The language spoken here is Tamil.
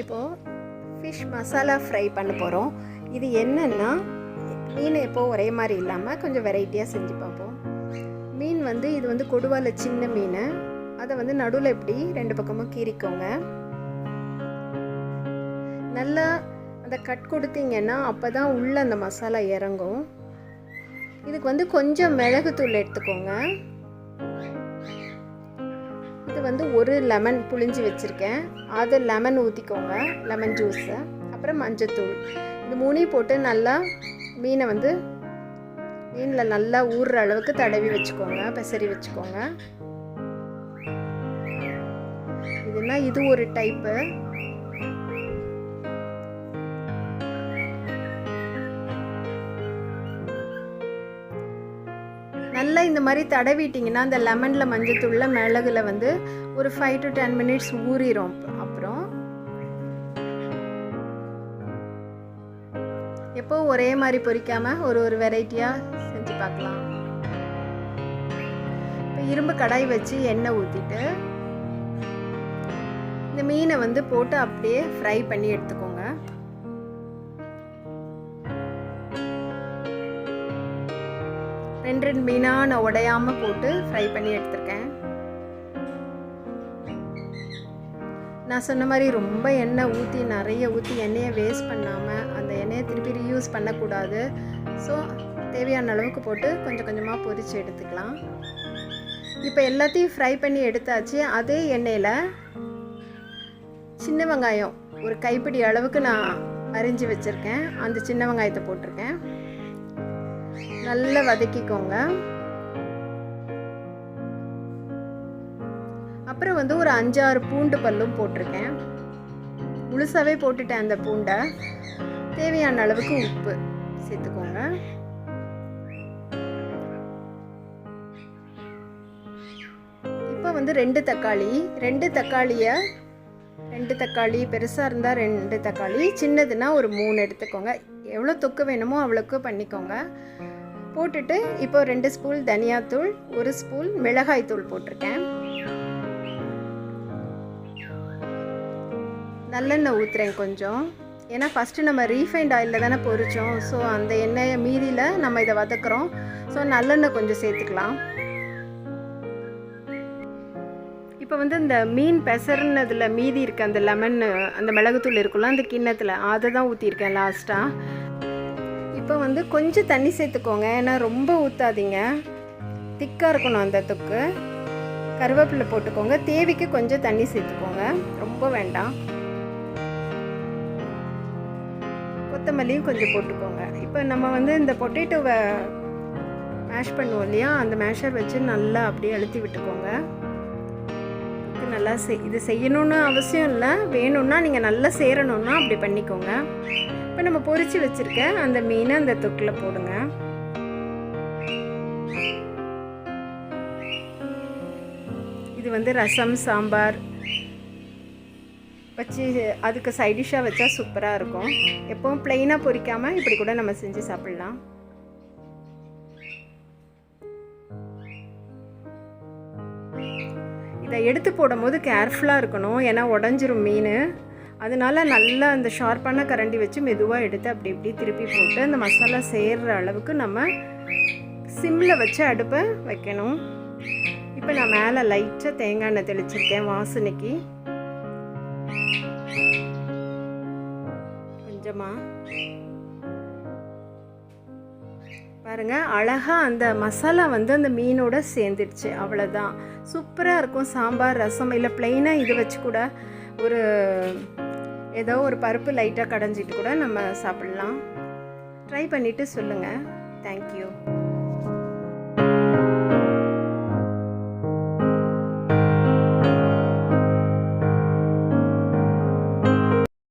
இப்போது ஃபிஷ் மசாலா ஃப்ரை பண்ண போகிறோம். இது என்னென்னா, மீன் எப்போது ஒரே மாதிரி இல்லாமல் கொஞ்சம் வெரைட்டியாக செஞ்சு பார்ப்போம். மீன் இது வந்து கொடுவாவில் சின்ன மீன். அதை நடுவில் இப்படி 2 பக்கமும் கீறிக்கோங்க. நல்லா அந்த கட் கொடுத்தீங்கன்னா அப்போ தான் உள்ளே அந்த மசாலா இறங்கும். இதுக்கு கொஞ்சம் மிளகுத்தூள் எடுத்துக்கோங்க. இது ஒரு லெமன் புளிஞ்சு வச்சுருக்கேன். அது லெமன் ஊற்றிக்கோங்க, லெமன் ஜூஸு. அப்புறம் மஞ்சத்தூள். இது 3 போட்டு நல்லா மீனை மீனில் நல்லா ஊறுற அளவுக்கு தடவி வச்சுக்கோங்க, பெசரி வச்சுக்கோங்க. இது ஒரு டைப்பு. நல்லா இந்த மாதிரி தடவிட்டிங்கன்னா அந்த லெமனில் மஞ்சத்தூளில் மிளகுல ஒரு 5 to 10 minutes ஊறிடும். அப்புறம் எப்போ ஒரே மாதிரி பொரிக்காமல் ஒரு வெரைட்டியாக செஞ்சு பார்க்கலாம். இப்போ இரும்பு கடாய் வச்சு எண்ணெய் ஊற்றிட்டு இந்த மீனை போட்டு அப்படியே ஃப்ரை பண்ணி எடுத்துக்கோங்க. 2 மீனாக நான் உடையாமல் போட்டு ஃப்ரை பண்ணி எடுத்துருக்கேன். நான் சொன்ன மாதிரி ரொம்ப எண்ணெய் ஊற்றி நிறைய ஊற்றி எண்ணெயை வேஸ்ட் பண்ணாமல் அந்த எண்ணெயை திருப்பி ரீயூஸ் பண்ணக்கூடாது. ஸோ தேவையான அளவுக்கு போட்டு கொஞ்சம் கொஞ்சமாக பொரித்து எடுத்துக்கலாம். இப்போ எல்லாத்தையும் ஃப்ரை பண்ணி எடுத்தாச்சு. அதே எண்ணெயில் சின்ன வெங்காயம் ஒரு கைப்பிடி அளவுக்கு நான் அரிஞ்சு வச்சுருக்கேன். அந்த சின்ன வெங்காயத்தை போட்டிருக்கேன். நல்லா வதக்கிக்கோங்க. அப்புறம் ஒரு 5-6 பூண்டு பல்லும் போட்டிருக்கேன். முழுசாகவே போட்டுட்டேன் அந்த பூண்டை. தேவையான அளவுக்கு உப்பு சேர்த்துக்கோங்க. இப்போ 2 தக்காளி, 2 தக்காளி பெருசாக இருந்தால் 2 தக்காளி, சின்னதுன்னா ஒரு 3 எடுத்துக்கோங்க. எவ்வளோ தொக்கு வேணுமோ அவ்வளோக்கு பண்ணிக்கோங்க. போட்டுட்டு இப்போ 2 ஸ்பூன் தனியாத்தூள், 1 ஸ்பூன் மிளகாய் தூள் போட்டிருக்கேன். நல்லெண்ணெய் ஊற்றுறேன் கொஞ்சம். ஏன்னா ஃபஸ்ட்டு நம்ம ரீஃபைண்ட் ஆயிலில் தானே பொரித்தோம். ஸோ அந்த எண்ணெயை மீதியில் நம்ம இதை வதக்குறோம். ஸோ நல்லெண்ணெய் கொஞ்சம் சேர்த்துக்கலாம். இப்போ இந்த மீன் பெசர்னதில் மீதி இருக்க அந்த லெமன், அந்த மிளகுத்தூள் இருக்குல்ல அந்த கிண்ணத்தில், அதை தான் ஊற்றிருக்கேன் லாஸ்ட்டாக. இப்போ கொஞ்சம் தண்ணி சேர்த்துக்கோங்க. ஏன்னா ரொம்ப ஊற்றாதீங்க, திக்காக இருக்கணும் அந்த தொக்கு. கருவேப்பிலை போட்டுக்கோங்க. தேவைக்கு கொஞ்சம் தண்ணி சேர்த்துக்கோங்க, ரொம்ப வேண்டாம். கொத்தமல்லியும் கொஞ்சம் போட்டுக்கோங்க. இப்போ நம்ம இந்த பொட்டேட்டோவை மேஷ் பண்ணுவோம் இல்லையா, அந்த மேஷர் வச்சு நல்லா அப்படியே அழுத்தி விட்டுக்கோங்க. நல்லா இது செய்யணும்னு அவசியம் இல்லை, வேணும்னா நீங்கள் நல்லா சேரணும்னா அப்படி பண்ணிக்கோங்க. இப்போ நம்ம பொரிச்சு வச்சுருக்க அந்த மீனை அந்த தொக்கில் போடுங்க. இது ரசம், சாம்பார் வச்சு அதுக்கு சைடிஷ்ஷாக வச்சா சூப்பராக இருக்கும். எப்பவும் ப்ளெயினாக பொரிக்காமல் இப்படி கூட நம்ம செஞ்சு சாப்பிட்லாம். இதை எடுத்து போடும்போது கேர்ஃபுல்லாக இருக்கணும், ஏன்னா உடஞ்சிரும் மீன். அதனால நல்லா அந்த ஷார்ப்பான கரண்டி வச்சு மெதுவாக எடுத்து அப்படி இப்படி திருப்பி போட்டு அந்த மசாலா சேர்கிற அளவுக்கு நம்ம சிம்மில் வச்சு அடுப்பை வைக்கணும். இப்போ நான் மேலே லைட்டாக தேங்காய் எண்ணெய் தெளிச்சிருக்கேன் வாசனைக்கு. கொஞ்சமாக பாருங்கள், அழகாக அந்த மசாலா அந்த மீனோட சேர்ந்துடுச்சு. அவ்வளோதான், சூப்பராக இருக்கும். சாம்பார், ரசம் இல்லை ப்ளெயினாக இது வச்சு கூட ஒரு ஏதோ ஒரு பருப்பு லைட்டாக கடைஞ்சிட்டு கூட நம்ம சாப்பிட்லாம். ட்ரை பண்ணிவிட்டு சொல்லுங்கள். தேங்க்யூ.